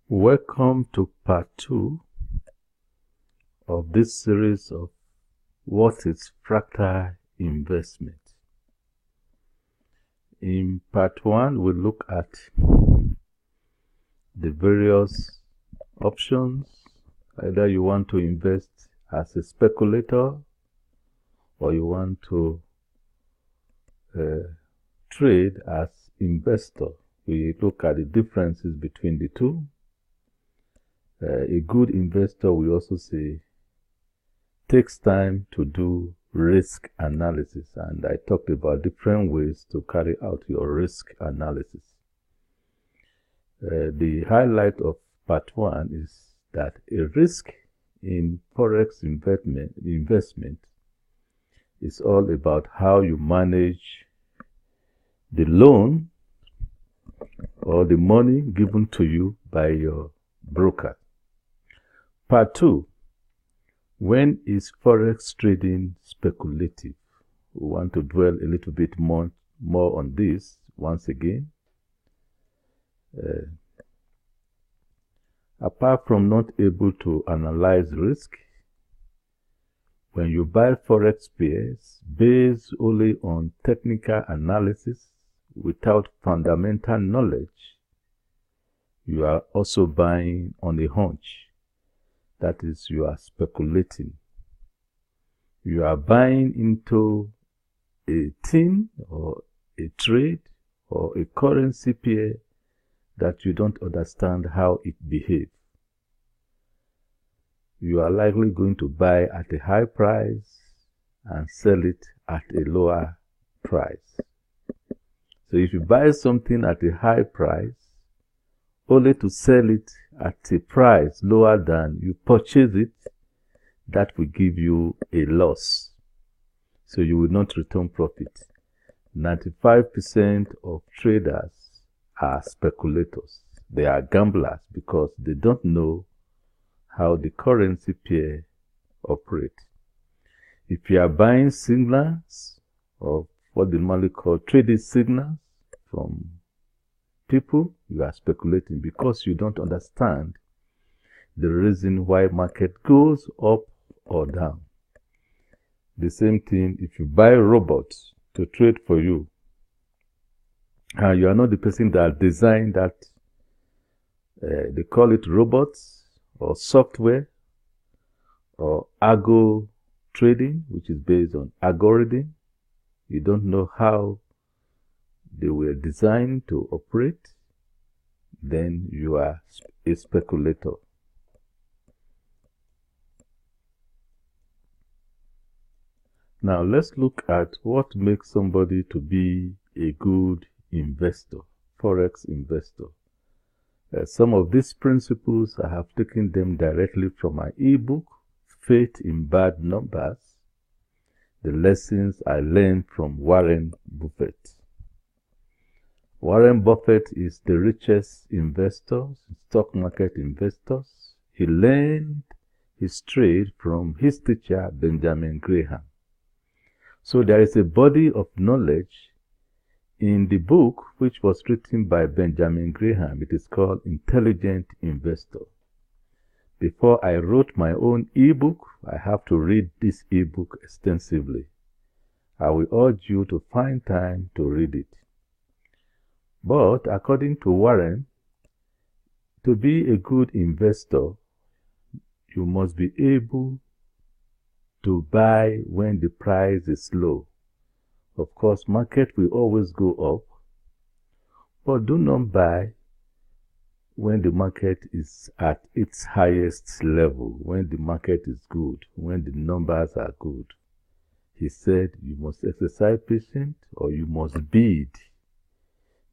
Welcome to part 2 of this series of what is fractal investment. In part 1, we look at the various options. Either you want to invest as a speculator or you want to trade as investor. We look at the differences between the two. A good investor, we also say, takes time to do risk analysis, and I talked about different ways to carry out your risk analysis. The highlight of part 1 is that a risk in Forex investment is all about how you manage the loan or the money given to you by your broker. Part 2, when is Forex trading speculative? We want to dwell a little bit more on this once again. Apart from not able to analyze risk, when you buy Forex pairs based only on technical analysis without fundamental knowledge, you are also buying on a hunch. That is, you are speculating. You are buying into a thing or a trade or a currency pair that you don't understand how it behaves. You are likely going to buy at a high price and sell it at a lower price. So if you buy something at a high price, only to sell it at a price lower than you purchase it, that will give you a loss. So you will not return profit. 95% of traders are speculators. They are gamblers because they don't know how the currency pair operates. If you are buying signals, or what they normally call trading signals from people, you are speculating because you don't understand the reason why market goes up or down. The same thing if you buy robots to trade for you, and you are not the person that designed that. They call it robots or software or algo trading, which is based on algorithm. You don't know how they were designed to operate, then you are a speculator. Now let's look at what makes somebody to be a good investor, Forex investor. Some of these principles, I have taken them directly from my ebook, Faith in Bad Numbers, the lessons I learned from Warren Buffett. Warren Buffett is the richest investor, stock market investors. He learned his trade from his teacher, Benjamin Graham. So there is a body of knowledge in the book which was written by Benjamin Graham. It is called Intelligent Investor. Before I wrote my own ebook, I have to read this ebook extensively. I will urge you to find time to read it. But according to Warren, to be a good investor, you must be able to buy when the price is low. Of course, market will always go up, but do not buy when the market is at its highest level, when the market is good, when the numbers are good. He said you must exercise patience, or you must bid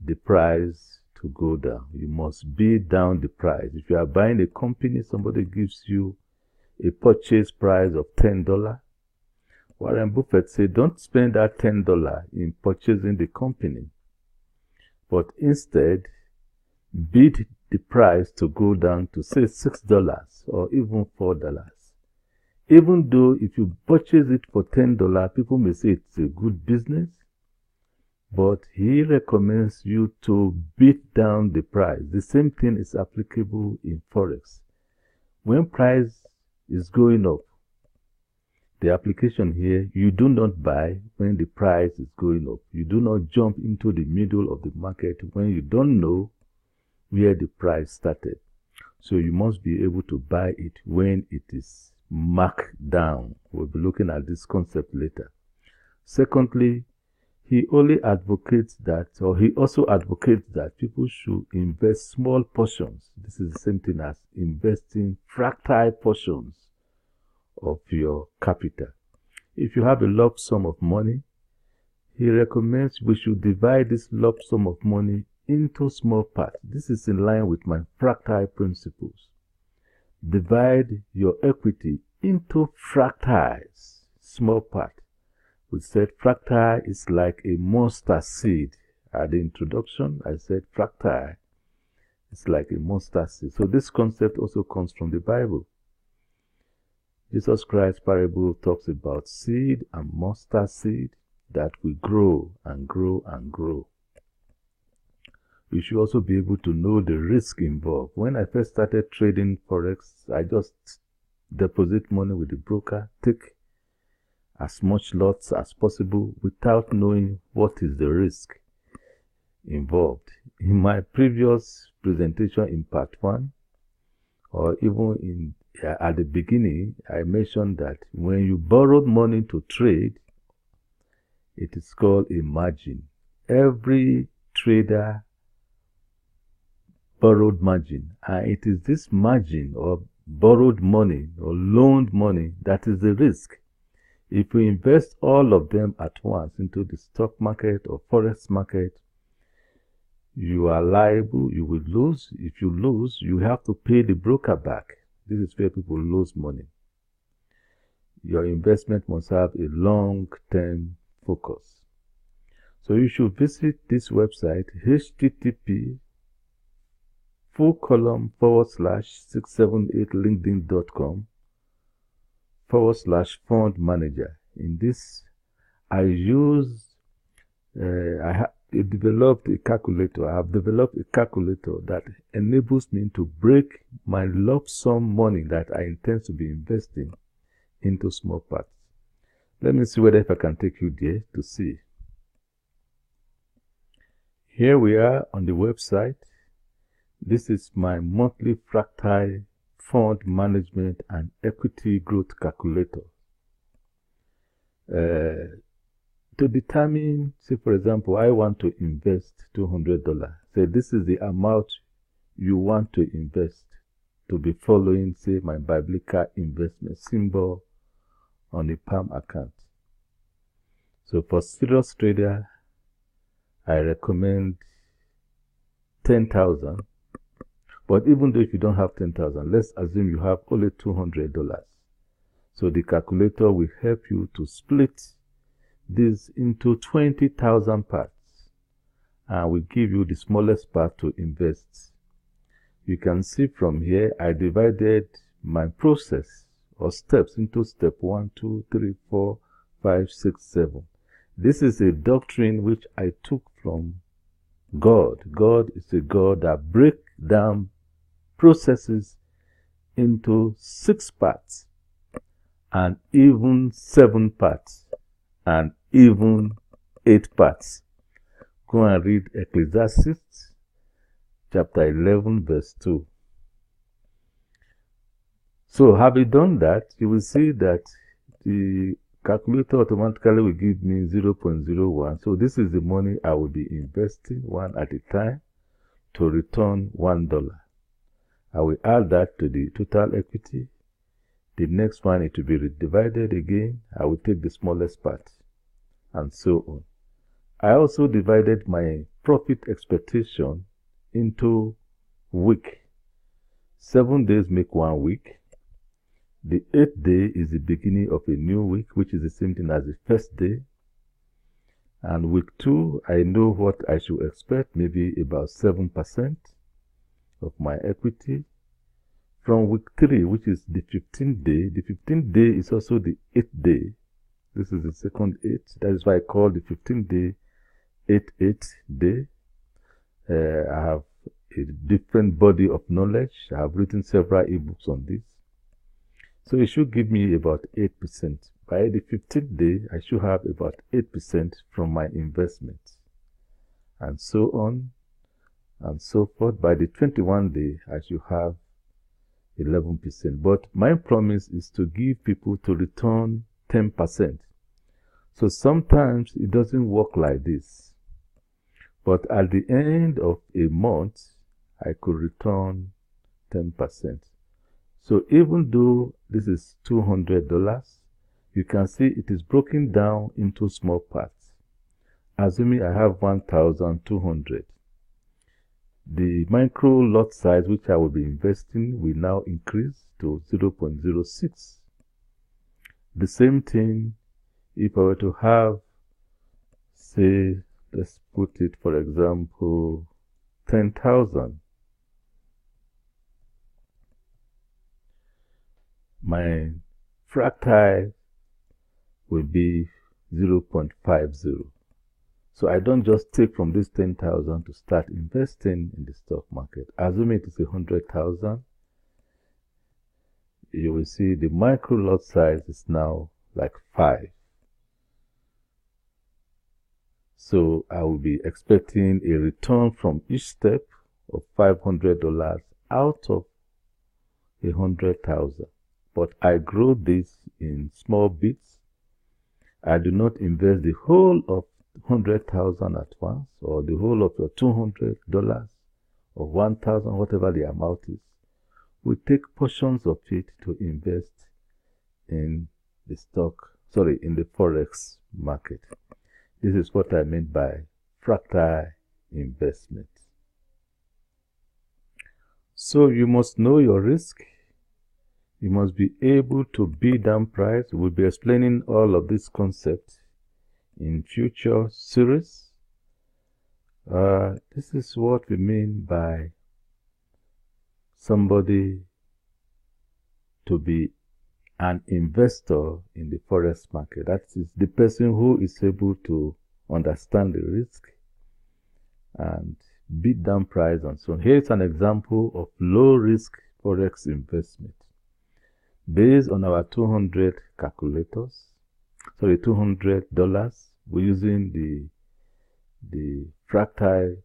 the price to go down. You must bid down the price. If you are buying a company, somebody gives you a purchase price of $10. Warren Buffett said, don't spend that $10 in purchasing the company, but instead bid the price to go down to say $6 or even $4. Even though if you purchase it for $10, people may say it's a good business, but he recommends you to beat down the price. The same thing is applicable in Forex. When price is going up, the application here, you do not buy when the price is going up. You do not jump into the middle of the market when you don't know where the price started. So you must be able to buy it when it is marked down. We'll be looking at this concept later. Secondly, he also advocates that people should invest small portions. This is the same thing as investing fractal portions of your capital. If you have a lump sum of money, he recommends we should divide this lump sum of money into small parts. This is in line with my fractal principles. Divide your equity into fractals, small parts. We said fractal is like a mustard seed. At the introduction, I said fractal is like a mustard seed. So this concept also comes from the Bible. Jesus Christ's parable talks about seed and mustard seed that will grow and grow and grow. You should also be able to know the risk involved. When I first started trading Forex, I just deposit money with the broker, take as much lots as possible without knowing what is the risk involved. In my previous presentation in part 1, or even at the beginning, I mentioned that when you borrowed money to trade, it is called a margin. Every trader borrowed margin, and it is this margin or borrowed money or loaned money that is the risk. If you invest all of them at once into the stock market or forex market, you are liable, you will lose. If you lose, you have to pay the broker back. This is where people lose money. Your investment must have a long-term focus. So you should visit this website, http://678linkedin.com/fund manager. In this, I have developed a calculator. I have developed a calculator that enables me to break my lump sum money that I intend to be investing into small parts. Let me see whether if I can take you there to see. Here we are on the website. This is my monthly fractal fund management and equity growth calculator. To determine, say for example, I want to invest $200. Say this is the amount you want to invest to be following, say, my biblical investment symbol on a palm account. So for serious trader, I recommend 10,000. But even though if you don't have 10,000, let's assume you have only $200. So the calculator will help you to split this into 20,000 parts and will give you the smallest part to invest. You can see from here, I divided my process or steps into step 1, 2, 3, 4, 5, 6, 7. This is a doctrine which I took from God. God is a God that breaks down processes into 6 parts and even 7 parts and even 8 parts. Go and read Ecclesiastes chapter 11 verse 2. So having done that, you will see that the calculator automatically will give me 0.01. So this is the money I will be investing one at a time to return $1. I will add that to the total equity. The next one, it will be divided again. I will take the smallest part and so on. I also divided my profit expectation into week. 7 days make 1 week. The 8th day is the beginning of a new week, which is the same thing as the first day. And week 2, I know what I should expect, maybe about 7% of my equity. From week 3, which is the 15th day, the 15th day is also the 8th day. This is the second 8. That is why I call the 15th day 88 day. I have a different body of knowledge. I have written several ebooks on this. So it should give me about 8%. By the 15th day, I should have about 8% from my investments. And so on and so forth. By the 21st day, I should have 11%. But my promise is to give people to return 10%. So sometimes it doesn't work like this. But at the end of a month, I could return 10%. So even though this is $200, you can see it is broken down into small parts. Assuming I have 1,200. The micro lot size which I will be investing will now increase to 0.06. The same thing if I were to have, say, let's put it, for example, 10,000. My fractal will be 0.50. So I don't just take from this 10,000 to start investing in the stock market. Assume it is 100,000. You will see the micro lot size is now like 5. So I will be expecting a return from each step of $500 out of 100,000. But I grow this in small bits. I do not invest the whole of 100,000 at once, or the whole of your $200 or 1,000, whatever the amount is. We take portions of it to invest in the in the Forex market. This is what I mean by fractal investment. So you must know your risk. You must be able to bid down price. We'll be explaining all of these concepts in future series. This is what we mean by somebody to be an investor in the Forex market. That is the person who is able to understand the risk and bid down price and so on. Here is an example of low risk Forex investment. Based on our 200 calculators, sorry, $200, we're using the Fractal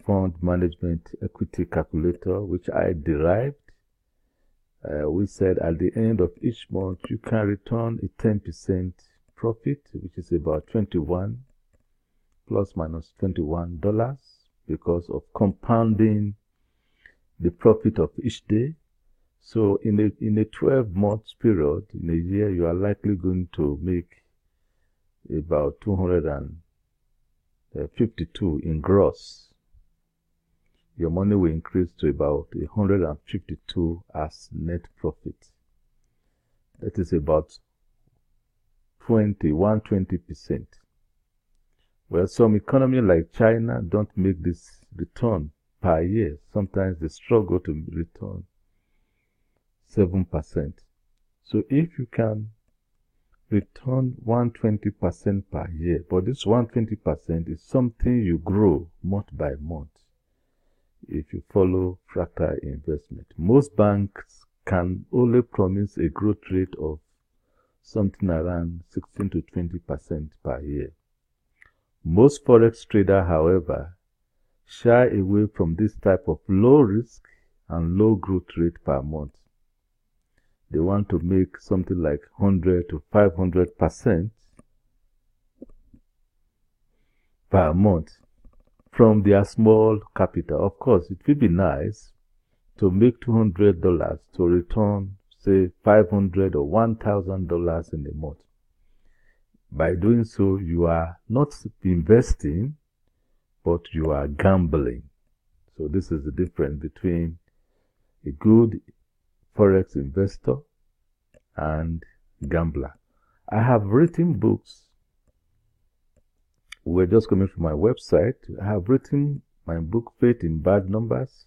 Fund Management Equity Calculator, which I derived. We said at the end of each month, you can return a 10% profit, which is about 21 plus minus $21 because of compounding the profit of each day. So in a 12-month period, in a year, you are likely going to make about 252 in gross. Your money will increase to about 152 as net profit. That is about 120%. Well, some economies like China don't make this return per year. Sometimes they struggle to return 7%. So if you can return 120% per year, but this 120% is something you grow month by month if you follow fractal investment. Most banks can only promise a growth rate of something around 16 to 20% per year. Most Forex traders, however, shy away from this type of low risk and low growth rate per month. They want to make something like 100 to 500% per month from their small capital. Of course, it would be nice to make $200 to return, say, $500 or $1,000 in a month. By doing so, you are not investing, but you are gambling. So this is the difference between a good Forex investor and gambler. I have written books. We're just coming from my website. I have written my book, Faith in Bad Numbers.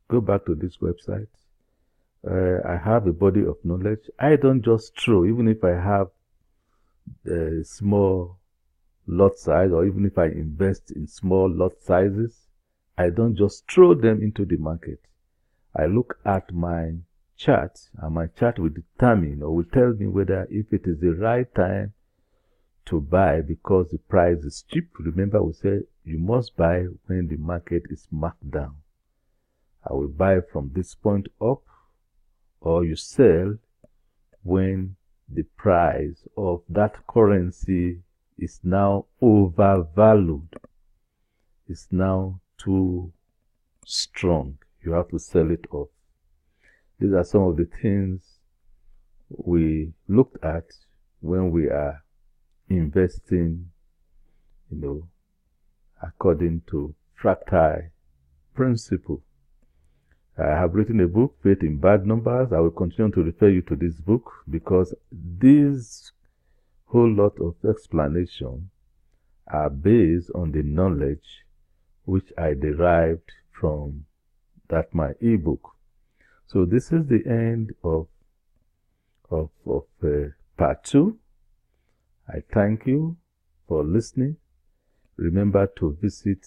Go back to this website. I have a body of knowledge. I don't just throw, even if I have a small lot size, or even if I invest in small lot sizes, I don't just throw them into the market. I look at my chart, and my chart will determine or will tell me whether if it is the right time to buy because the price is cheap. Remember, we said you must buy when the market is marked down. I will buy from this point up, or you sell when the price of that currency is now overvalued. It's now too strong. You have to sell it off. These are some of the things we looked at when we are investing, according to Fractal principle. I have written a book, Faith in Bad Numbers. I will continue to refer you to this book because this whole lot of explanation are based on the knowledge which I derived from my ebook. So this is the end of part 2. I thank you for listening. Remember to visit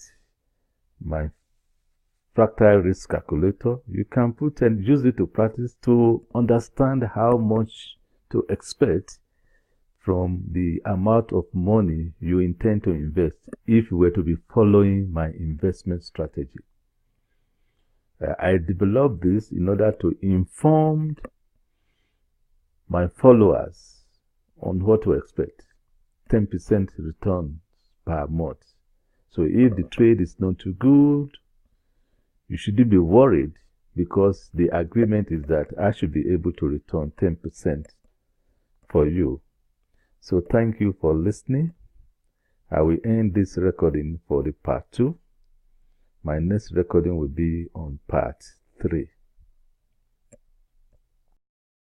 my Fractal risk calculator. You can put and use it to practice to understand how much to expect from the amount of money you intend to invest if you were to be following my investment strategy. I developed this in order to inform my followers on what to expect. 10% returns per month. So if the trade is not too good, you shouldn't be worried, because the agreement is that I should be able to return 10% for you. So thank you for listening. I will end this recording for the part 2. My next recording will be on part 3.